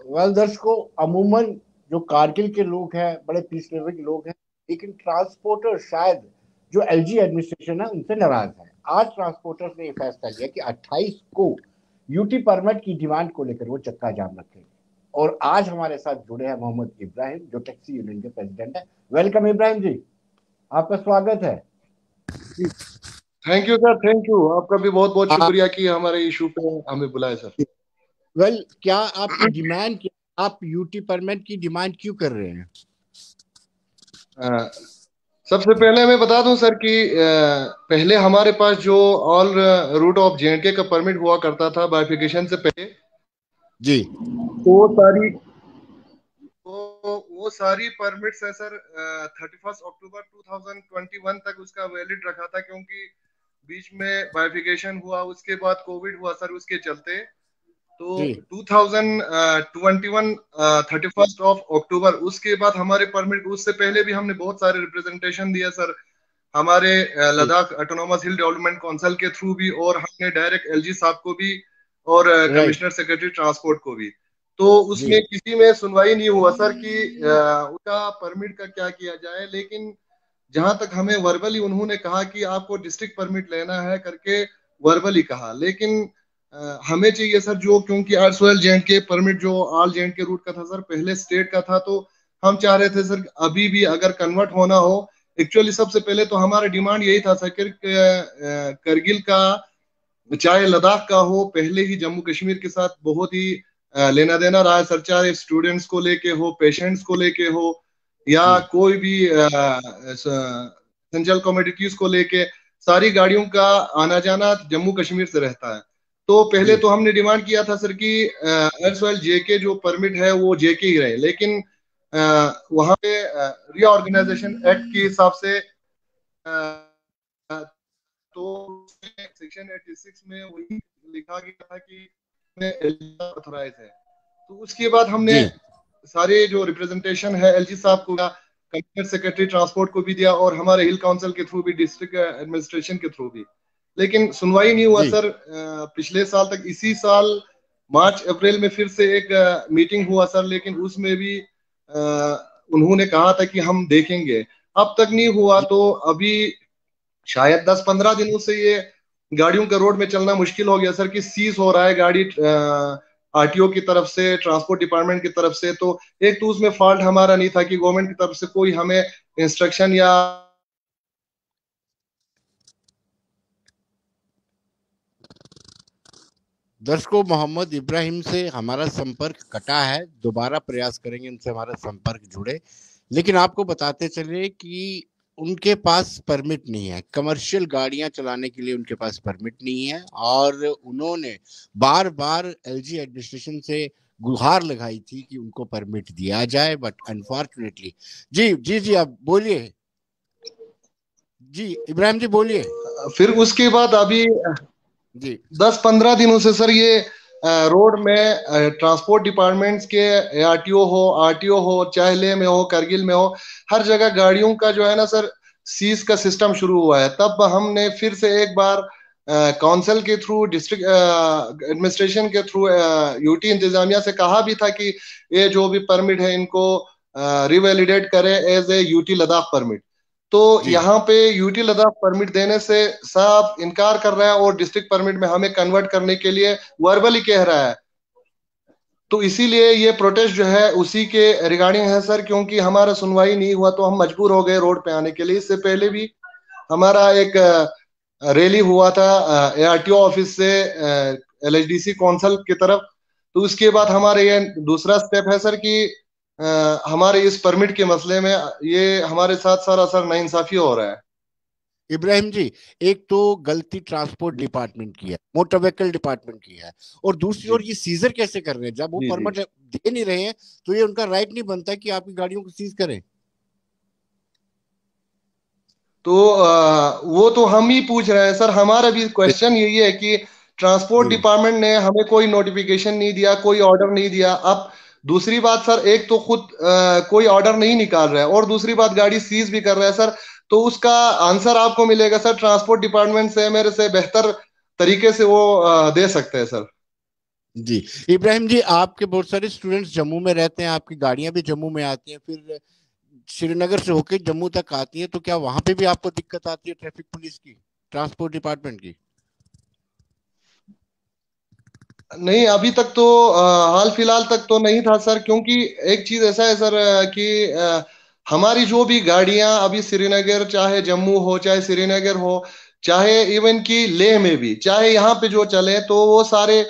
Well दर्शकों, अमूमन जो कारगिल के लोग हैं बड़े पीस लेवल के लोग हैं, लेकिन ट्रांसपोर्टर शायद जो एलजी एडमिनिस्ट्रेशन है उनसे नाराज है। आज ट्रांसपोर्टर्स ने यह फैसला लिया कि 28 को यूटी परमिट की डिमांड को लेकर वो चक्का जाम रखेंगे। और आज हमारे साथ जुड़े हैं मोहम्मद इब्राहिम, जो टैक्सी यूनियन के प्रेसिडेंट है। वेलकम इब्राहिम जी, आपका स्वागत है। Thank you sir, thank you. आपका भी बहुत बहुत शुक्रिया कि हमारे इशू पे हमें बुलाए सर। क्या आपकी डिमांड, क्या आप यूटी परमिट की डिमांड क्यों कर रहे हैं? अ, सबसे पहले मैं बता दूं सर कि पहले हमारे पास जो ऑल रूट ऑफ जेएंडके का परमिट हुआ करता था बाइफिकेशन से पहले, जी वो सारी परमिट्स है सर। 31 अक्टूबर 2021 तक उसका वैलिड रखा था, क्योंकि बीच में बाइफिकेशन हुआ, उसके बाद कोविड हुआ सर, उसके चलते। तो जी 2021 31 अक्टूबर उसके बाद हमारे परमिट, उससे पहले भी हमने बहुत सारे रिप्रेजेंटेशन दिया सर, हमारे जी। Ladakh autonomous hill development council के थ्रू भी, और हमने डायरेक्ट एलजी साहब को भी, और राइट। कमिश्नर सेक्रेटरी ट्रांसपोर्ट को भी। तो जी उसमें किसी में सुनवाई नहीं हुआ सर कि उसका परमिट का क्या किया जाए। लेकिन जहां तक हमें वर्बली उन्होंने कहा कि आपको डिस्ट्रिक्ट परमिट लेना है करके, वर्बली कहा। लेकिन हमें चाहिए सर जो, क्योंकि आर्सोएल जेएंड के परमिट जो ऑल जेएंड के रूट का था सर, पहले स्टेट का था, तो हम चाह रहे थे सर अभी भी अगर कन्वर्ट होना हो। एक्चुअली सबसे पहले तो हमारा डिमांड यही था सर कि करगिल का, चाहे लद्दाख का हो, पहले ही जम्मू कश्मीर के साथ बहुत ही लेना देना रहा है सर, चाहे स्टूडेंट्स को लेके हो, पेशेंट्स को लेके हो, या जी कोई भी एसेंशियल कमोडिटीज को लेके, सारी गाड़ियों का आना जाना जम्मू कश्मीर से रहता है। तो पहले जी तो हमने डिमांड किया था सर कि एर्सवाइल जेके जो परमिट है वो जेके ही रहे। लेकिन वहां पे रीऑर्गेनाइजेशन एक्ट के हिसाब से, तो सेक्शन 86 में वही लिखा गया था कि ऑथोराइज है। तो उसके बाद हमने जी सारे जो रिप्रेजेंटेशन है एलजी साहब को, कमिश्नर सेक्रेटरी ट्रांसपोर्ट को भी दिया, और हमारे हिल काउंसिल के थ्रू भी, डिस्ट्रिक्ट एडमिनिस्ट्रेशन के थ्रू भी। लेकिन सुनवाई नहीं हुआ जी सर। पिछले साल तक, इसी साल मार्च अप्रैल में फिर से एक मीटिंग हुआ सर, लेकिन उसमें भी उन्होंने कहा था कि हम देखेंगे। अब तक नहीं हुआ। जी। तो अभी शायद 10-15 दिनों से ये गाड़ियों के रोड में चलना मुश्किल हो गया सर, कि सीज हो रहा है गाड़ी आरटीओ की तरफ से, ट्रांसपोर्ट डिपार्टमेंट की तरफ से। तो एक तो उसमें फॉल्ट हमारा नहीं था कि गवर्नमेंट की तरफ से कोई हमें इंस्ट्रक्शन या दर्शकों, मोहम्मद इब्राहिम से हमारा संपर्क कटा है, दोबारा प्रयास करेंगे उनसे हमारा संपर्क जुड़े। लेकिन आपको बताते चले कि उनके पास परमिट नहीं है, कमर्शियल गाड़ियां चलाने के लिए उनके पास परमिट नहीं है। और उन्होंने बार बार एलजी एडमिनिस्ट्रेशन से गुहार लगाई थी कि उनको परमिट दिया जाए, बट अनफॉर्चुनेटली। जी जी जी, आप बोलिए। जी इब्राहिम जी बोलिए। फिर उसके बाद अभी जी 10-15 दिनों से सर ये रोड में ट्रांसपोर्ट डिपार्टमेंट्स के, आरटीओ हो, चाहे लेह में हो, करगिल में हो, हर जगह गाड़ियों का जो है ना सर, सीज का सिस्टम शुरू हुआ है। तब हमने फिर से एक बार काउंसिल के थ्रू, डिस्ट्रिक्ट एडमिनिस्ट्रेशन के थ्रू, यूटी इंतजामिया से कहा भी था कि ये जो भी परमिट है इनको रिवैलिडेट करें as a UT Ladakh permit. तो जी यहाँ पे यूटी लद्दाख परमिट देने से सब इनकार कर रहा है, और डिस्ट्रिक्ट परमिट में हमें कन्वर्ट करने के लिए वर्बली कह रहा है। तो इसीलिए ये प्रोटेस्ट जो है उसी के रिगार्डिंग है सर, क्योंकि हमारा सुनवाई नहीं हुआ तो हम मजबूर हो गए रोड पे आने के लिए। इससे पहले भी हमारा एक रैली हुआ था एआरटीओ ऑफिस से एलएचडीसी कौंसल की तरफ। तो उसके बाद हमारे ये दूसरा स्टेप है सर कि हमारे इस परमिट के मसले में ये हमारे साथ सारा सर नाइंसाफी हो रहा है। इब्राहिम जी, एक तो गलती ट्रांसपोर्ट जी डिपार्टमेंट की है, मोटर व्हीकल डिपार्टमेंट की है, और दूसरी जी ओर ये सीजर कैसे कर रहे हैं? जब वो जी जी। परमिट दे नहीं रहे हैं तो ये उनका राइट नहीं बनता कि आपकी गाड़ियों को सीज करें। तो वो तो हम ही पूछ रहे हैं सर। हमारा भी क्वेश्चन यही है कि ट्रांसपोर्ट जी डिपार्टमेंट ने हमें कोई नोटिफिकेशन नहीं दिया, कोई ऑर्डर नहीं दिया। अब दूसरी बात सर, एक तो खुद कोई ऑर्डर नहीं निकाल रहा है, और दूसरी बात गाड़ी सीज भी कर रहा है सर। तो उसका आंसर आपको मिलेगा सर ट्रांसपोर्ट डिपार्टमेंट से, मेरे से बेहतर तरीके से वो दे सकते हैं सर। जी। इब्राहिम जी, आपके बहुत सारे स्टूडेंट्स जम्मू में रहते हैं, आपकी गाड़ियां भी जम्मू में आती हैं, फिर श्रीनगर से होकर जम्मू तक आती हैं, तो क्या वहां पे भी आपको दिक्कत आती है ट्रैफिक पुलिस की, ट्रांसपोर्ट डिपार्टमेंट की? नहीं, अभी तक तो हाल फिलहाल तक तो नहीं था सर, क्योंकि एक चीज ऐसा है सर कि हमारी जो भी गाड़ियां अभी श्रीनगर, चाहे जम्मू हो चाहे श्रीनगर हो, चाहे इवन की लेह में भी, चाहे यहाँ पे जो चले, तो वो सारे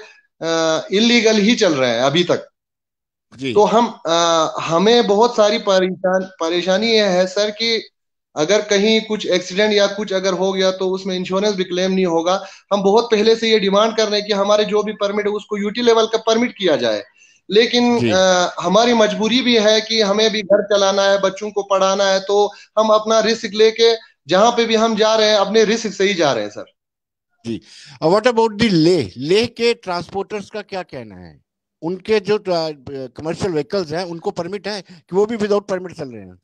इलीगल ही चल रहे हैं अभी तक। जी। तो हमें बहुत सारी परेशानी यह है सर कि अगर कहीं कुछ एक्सीडेंट या कुछ अगर हो गया तो उसमें इंश्योरेंस भी क्लेम नहीं होगा। हम बहुत पहले से ये डिमांड कर रहे हैं कि हमारे जो भी परमिट है उसको यूटी लेवल का परमिट किया जाए, लेकिन जी। हमारी मजबूरी भी है कि हमें भी घर चलाना है, बच्चों को पढ़ाना है, तो हम अपना रिस्क लेके जहां पे भी हम जा रहे हैं अपने रिस्क से ही जा रहे हैं सर। जी। What about the Leh, Leh के ट्रांसपोर्टर्स का क्या कहना है? उनके जो कमर्शियल व्हीकल्स हैं उनको परमिट है कि वो भी विदाउट परमिट चल रहे हैं?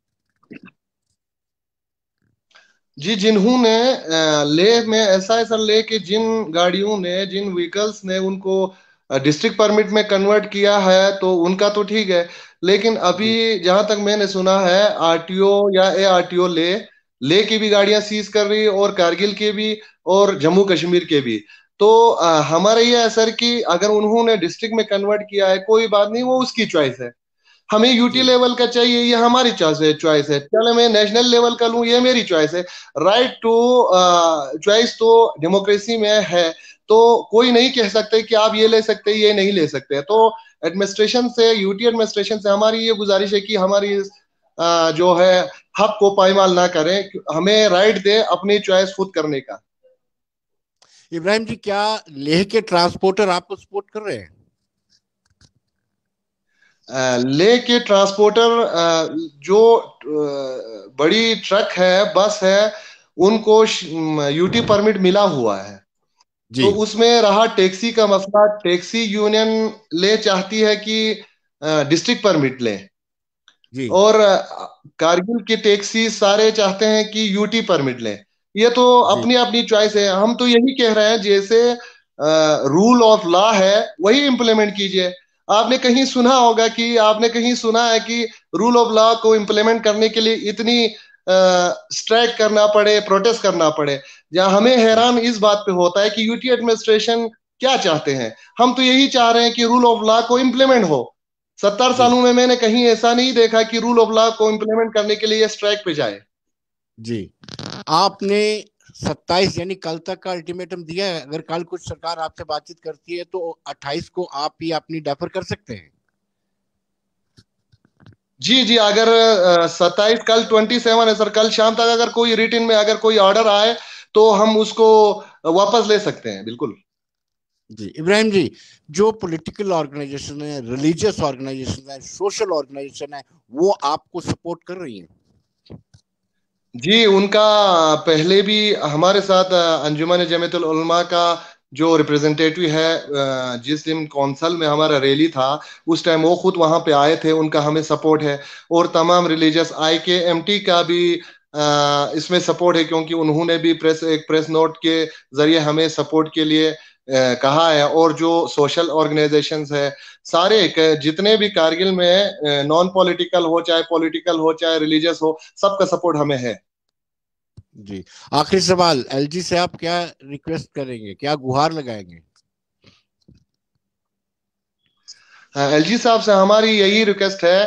जी, जिन्होंने लेह में ऐसा है सर, लेह के जिन गाड़ियों ने, जिन व्हीकल्स ने उनको डिस्ट्रिक्ट परमिट में कन्वर्ट किया है तो उनका तो ठीक है, लेकिन अभी जी। जहां तक मैंने सुना है आरटीओ या ए आरटीओ ले की भी गाड़ियां सीज कर रही है, और कारगिल के भी, और जम्मू कश्मीर के भी। तो हमारा ये है सर कि अगर उन्होंने डिस्ट्रिक्ट में कन्वर्ट किया है कोई बात नहीं, वो उसकी चॉइस है। हमें यूटी जी। लेवल का चाहिए, ये हमारी चॉइस है। चलो मैं नेशनल लेवल का लूं, ये मेरी चॉइस है। राइट टू चॉइस तो डेमोक्रेसी में है, तो कोई नहीं कह सकते कि आप ये ले सकते, ये नहीं ले सकते। तो एडमिनिस्ट्रेशन से, यूटी एडमिनिस्ट्रेशन से हमारी ये गुजारिश है कि हमारी जो है हक को पायमाल ना करें, हमें राइट दे अपनी चॉइस खुद करने का। इब्राहिम जी, क्या लेह के ट्रांसपोर्टर आपको सपोर्ट कर रहे हैं? ले के ट्रांसपोर्टर जो बड़ी ट्रक है, बस है, उनको यूटी परमिट मिला हुआ है। जी। तो उसमें रहा टैक्सी का मसला, टैक्सी यूनियन ले चाहती है कि डिस्ट्रिक्ट परमिट ले, जी। और कारगिल की टैक्सी सारे चाहते हैं कि यूटी परमिट लें। ये तो जी। अपनी अपनी चॉइस है। हम तो यही कह रहे हैं, जैसे रूल ऑफ लॉ है वही इंप्लीमेंट कीजिए। आपने कहीं सुना होगा कि, आपने कहीं सुना है कि रूल ऑफ लॉ को इंप्लीमेंट करने के लिए इतनी स्ट्राइक करना पड़े, प्रोटेस्ट करना पड़े? जहां हमें हैरान इस बात पे होता है कि यूटी एडमिनिस्ट्रेशन क्या चाहते हैं। हम तो यही चाह रहे हैं कि रूल ऑफ लॉ को इंप्लीमेंट हो। 70 जी। सालों में मैंने कहीं ऐसा नहीं देखा कि रूल ऑफ लॉ को इंप्लीमेंट करने के लिए स्ट्राइक पे जाए। जी। आपने 27 यानी कल तक का अल्टीमेटम दिया है, अगर कल कुछ सरकार आपसे बातचीत करती है तो 28 को आप ही अपनी डेफर कर सकते हैं? जी जी, अगर 27, कल 27 है सर, कल शाम तक अगर कोई रिटन में अगर कोई ऑर्डर आए तो हम उसको वापस ले सकते हैं, बिल्कुल। जी। इब्राहिम जी, जो पॉलिटिकल ऑर्गेनाइजेशन है, रिलीजियस ऑर्गेनाइजेशन है, सोशल ऑर्गेनाइजेशन है, वो आपको सपोर्ट कर रही हैं? जी, उनका पहले भी हमारे साथ अंजुमन जमीयतुल उलमा का जो रिप्रेजेंटेटिव है, जिस दिन कौंसल में हमारा रैली था उस टाइम वो खुद वहां पे आए थे, उनका हमें सपोर्ट है। और तमाम रिलीजियस IKMT का भी इसमें सपोर्ट है, क्योंकि उन्होंने भी एक प्रेस नोट के जरिए हमें सपोर्ट के लिए कहा है। और जो सोशल ऑर्गेनाइजेशंस है सारे जितने भी कारगिल में, नॉन पॉलिटिकल हो चाहे पॉलिटिकल हो चाहे रिलीजियस हो, सबका सपोर्ट हमें है। जी। आखिरी सवाल, एलजी से आप क्या रिक्वेस्ट करेंगे, क्या गुहार लगाएंगे? LG साहब से हमारी यही रिक्वेस्ट है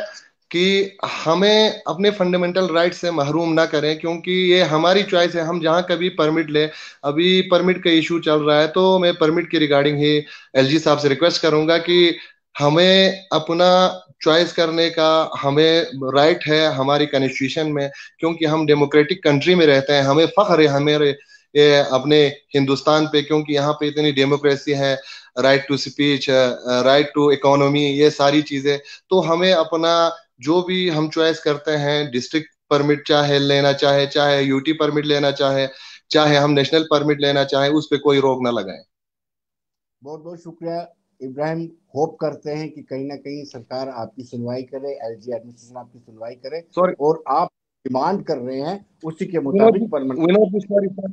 कि हमें अपने फंडामेंटल राइट से महरूम ना करें, क्योंकि ये हमारी चॉइस है, हम जहां कभी परमिट ले। अभी परमिट का इशू चल रहा है, तो मैं परमिट की रिगार्डिंग ही LG साहब से रिक्वेस्ट करूंगा कि हमें अपना चॉइस करने का हमें राइट है हमारी कॉन्स्टिट्यूशन में, क्योंकि हम डेमोक्रेटिक कंट्री में रहते हैं। हमें फख्र है हमारे ये अपने हिंदुस्तान पे, क्योंकि यहाँ पे इतनी डेमोक्रेसी है, right to speech, right to economy, ये सारी चीजें। तो हमें अपना जो भी हम चॉइस करते हैं, डिस्ट्रिक्ट परमिट चाहे लेना चाहे, चाहे यूटी परमिट लेना चाहे, चाहे हम नेशनल परमिट लेना चाहे, उस पर कोई रोक ना लगाए। बहुत बहुत शुक्रिया इब्राहिम। होप करते हैं कि कहीं ना कहीं सरकार आपकी सुनवाई करे, एलजी एडमिनिस्ट्रेशन आपकी सुनवाई करे, सॉरी और आप डिमांड कर रहे हैं उसी के विनोद जी, मुताबिक permanent. Vinod ji, sorry sir.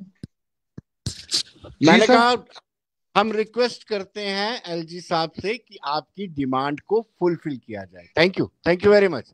जी मैंने सर। कहा हम रिक्वेस्ट करते हैं एलजी साहब से कि आपकी डिमांड को फुलफिल किया जाए। Thank you very much.